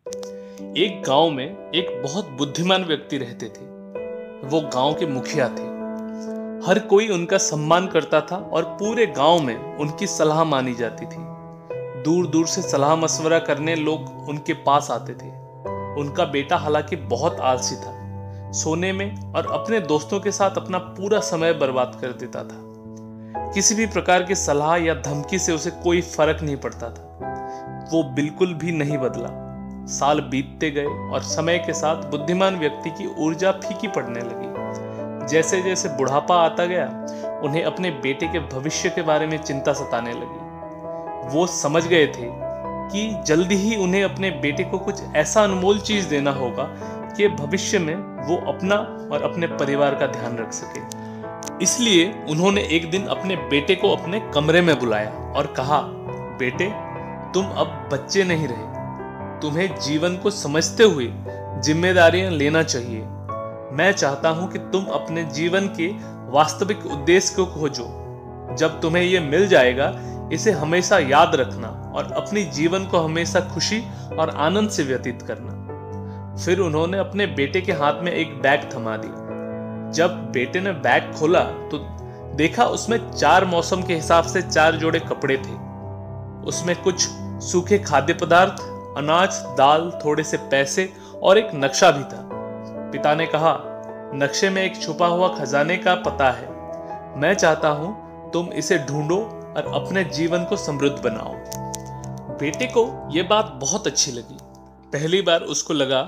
एक गांव में एक बहुत बुद्धिमान व्यक्ति रहते थे। वो गांव के मुखिया थे। हर कोई उनका सम्मान करता था और पूरे गांव में उनकी सलाह मानी जाती थी। दूर दूर से सलाह मशवरा करने लोग उनके पास आते थे। उनका बेटा हालांकि बहुत आलसी था, सोने में और अपने दोस्तों के साथ अपना पूरा समय बर्बाद कर देता था। किसी भी प्रकार की सलाह या धमकी से उसे कोई फर्क नहीं पड़ता था। वो बिल्कुल भी नहीं बदला। साल बीतते गए और समय के साथ बुद्धिमान व्यक्ति की ऊर्जा फीकी पड़ने लगी। जैसे जैसे बुढ़ापा आता गया, उन्हें अपने बेटे के भविष्य के बारे में चिंता सताने लगी। वो समझ गए थे कि जल्दी ही उन्हें अपने बेटे को कुछ ऐसा अनमोल चीज देना होगा कि भविष्य में वो अपना और अपने परिवार का ध्यान रख सके। इसलिए उन्होंने एक दिन अपने बेटे को अपने कमरे में बुलाया और कहा, बेटे, तुम अब बच्चे नहीं रहे। तुम्हें जीवन को समझते हुए जिम्मेदारियां लेना चाहिए। मैं चाहता हूं कि तुम अपने जीवन के वास्तविक उद्देश्य को खोजो। जब तुम्हें यह मिल जाएगा, इसे हमेशा याद रखना और अपनी जीवन को हमेशा खुशी और आनंद से व्यतीत करना। फिर उन्होंने अपने बेटे के हाथ में एक बैग थमा दिया। जब बेटे ने बैग खोला तो देखा उसमें 4 मौसम के हिसाब से 4 जोड़े कपड़े थे। उसमें कुछ सूखे खाद्य पदार्थ, अनाज, दाल, थोड़े से पैसे और एक नक्शा भी था। पिता ने कहा, नक्शे में एक छुपा हुआ खजाने का पता है। मैं चाहता हूं तुम इसे ढूंढो और अपने जीवन को समृद्ध बनाओ। बेटे को यह बात बहुत अच्छी लगी। पहली बार उसको लगा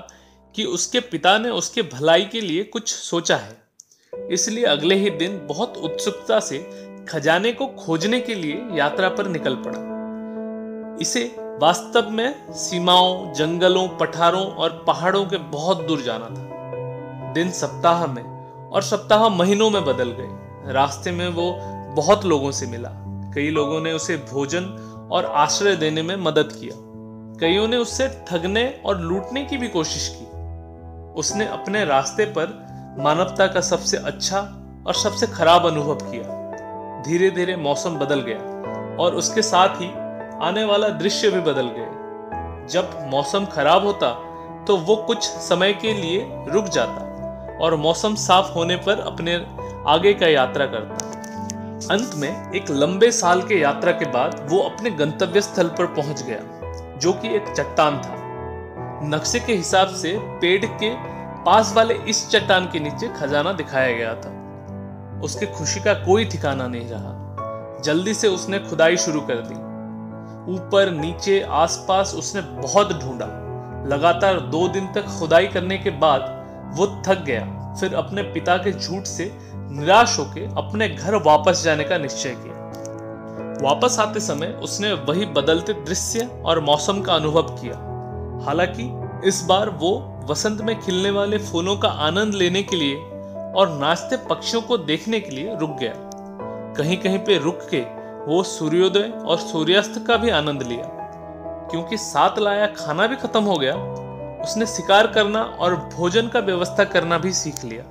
कि उसके पिता ने उसके भलाई के लिए कुछ सोचा है। इसलिए अगले ही दिन बहुत उत्सुकता से खजाने को खोजने के लिए यात्रा पर निकल पड़ा। इसे वास्तव में सीमाओं, जंगलों, पठारों और पहाड़ों के बहुत दूर जाना था। दिन सप्ताह में और सप्ताह महीनों में बदल गए। रास्ते में वो बहुत लोगों से मिला। कई लोगों ने उसे भोजन और आश्रय देने में मदद किया। कईयों ने उससे ठगने और लूटने की भी कोशिश की। उसने अपने रास्ते पर मानवता का सबसे अच्छा और सबसे खराब अनुभव किया। धीरे धीरे मौसम बदल गया और उसके साथ ही आने वाला दृश्य भी बदल गए। जब मौसम खराब होता तो वो कुछ समय के लिए रुक जाता और मौसम साफ होने पर अपने आगे का यात्रा करता। अंत में एक लंबे साल के यात्रा के बाद वो अपने गंतव्य स्थल पर पहुंच गया, जो कि एक चट्टान था। नक्शे के हिसाब से पेड़ के पास वाले इस चट्टान के नीचे खजाना दिखाया गया था। उसकी खुशी का कोई ठिकाना नहीं रहा। जल्दी से उसने खुदाई शुरू कर दी। ऊपर नीचे आसपास उसने बहुत ढूंढा। लगातार 2 दिन तक खुदाई करने के बाद वो थक गया। फिर अपने पिता के झूठ से निराश होकर अपने घर वापस जाने का निश्चय किया। वापस आते समय उसने वही बदलते दृश्य और मौसम का अनुभव किया। हालांकि इस बार वो वसंत में खिलने वाले फूलों का आनंद लेने के लिए और नाचते पक्षियों को देखने के लिए रुक गया। कहीं कहीं पे रुक के वो सूर्योदय और सूर्यास्त का भी आनंद लिया। क्योंकि साथ लाया खाना भी खत्म हो गया, उसने शिकार करना और भोजन का व्यवस्था करना भी सीख लिया।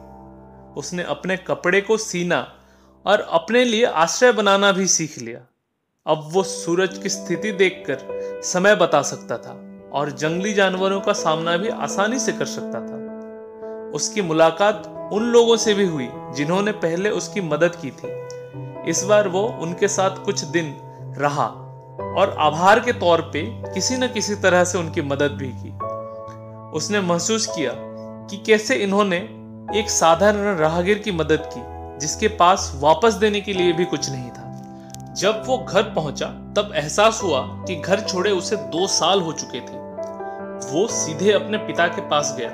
उसने अपने कपड़े को सीना और अपने लिए आश्रय बनाना भी सीख लिया। अब वो सूरज की स्थिति देखकर समय बता सकता था और जंगली जानवरों का सामना भी आसानी से कर सकता था। उसकी मुलाकात उन लोगों से भी हुई जिन्होंने पहले उसकी मदद की थी। इस बार वो उनके साथ कुछ दिन रहा और आभार के तौर पे किसी न किसी तरह से उनकी मदद भी की। उसने महसूस किया कि कैसे इन्होंने एक साधारण राहगीर की मदद की जिसके पास वापस देने के लिए भी कुछ नहीं था। जब वो घर पहुंचा तब एहसास हुआ कि घर छोड़े उसे 2 साल हो चुके थे। वो सीधे अपने पिता के पास गया।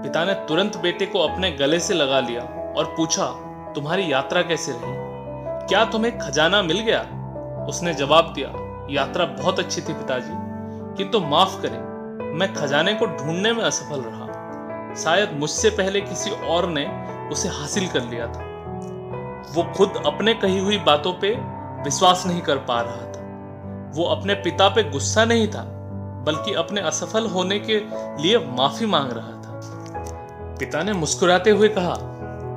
पिता ने तुरंत बेटे को अपने गले से लगा लिया और पूछा, तुम्हारी यात्रा कैसे रही? क्या तुम्हें खजाना मिल गया? उसने जवाब दिया, यात्रा बहुत अच्छी थी पिताजी, किंतु माफ करें, मैं खजाने को ढूंढने में असफल रहा। शायद मुझसे पहले किसी और ने उसे हासिल कर लिया था। वो खुद अपने कही हुई बातों पे विश्वास नहीं कर पा रहा था। वो अपने पिता पे गुस्सा नहीं था, बल्कि अपने असफल होने के लिए माफी मांग रहा था। पिता ने मुस्कुराते हुए कहा,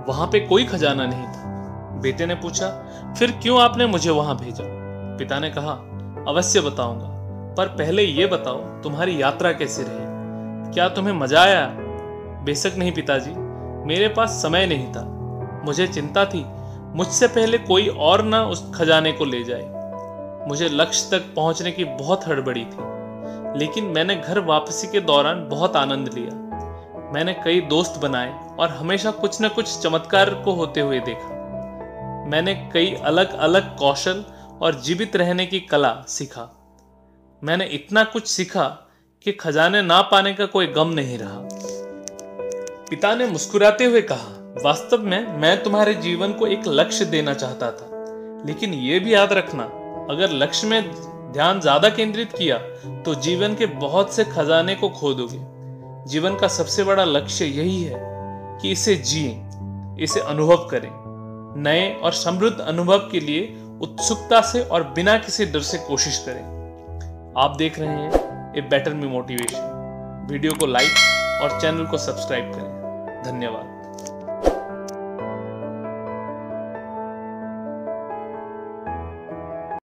वहां पे कोई खजाना नहीं था। बेटे ने पूछा, फिर क्यों आपने मुझे वहां भेजा? पिता ने कहा, अवश्य बताऊंगा, पर पहले ये बताओ तुम्हारी यात्रा कैसी रही? क्या तुम्हें मजा आया? बेशक नहीं पिताजी, मेरे पास समय नहीं था। मुझे चिंता थी मुझसे पहले कोई और ना उस खजाने को ले जाए। मुझे लक्ष्य तक पहुंचने की बहुत हड़बड़ी थी, लेकिन मैंने घर वापसी के दौरान बहुत आनंद लिया। मैंने कई दोस्त बनाए और हमेशा कुछ न कुछ चमत्कार को होते हुए देखा। मैंने कई अलग अलग कौशल और जीवित रहने की कला सीखा। मैंने इतना कुछ सीखा कि खजाने ना पाने का कोई गम नहीं रहा। पिता ने मुस्कुराते हुए कहा, वास्तव में मैं तुम्हारे जीवन को एक लक्ष्य देना चाहता था, लेकिन यह भी याद रखना, अगर लक्ष्य में ध्यान ज्यादा केंद्रित किया तो जीवन के बहुत से खजाने को खो दोगे। जीवन का सबसे बड़ा लक्ष्य यही है कि इसे जिएं, इसे अनुभव करें। नए और समृद्ध अनुभव के लिए उत्सुकता से और बिना किसी डर से कोशिश करें। आप देख रहे हैं a better me motivation. Video को लाइक और चैनल को सब्सक्राइब करें। धन्यवाद।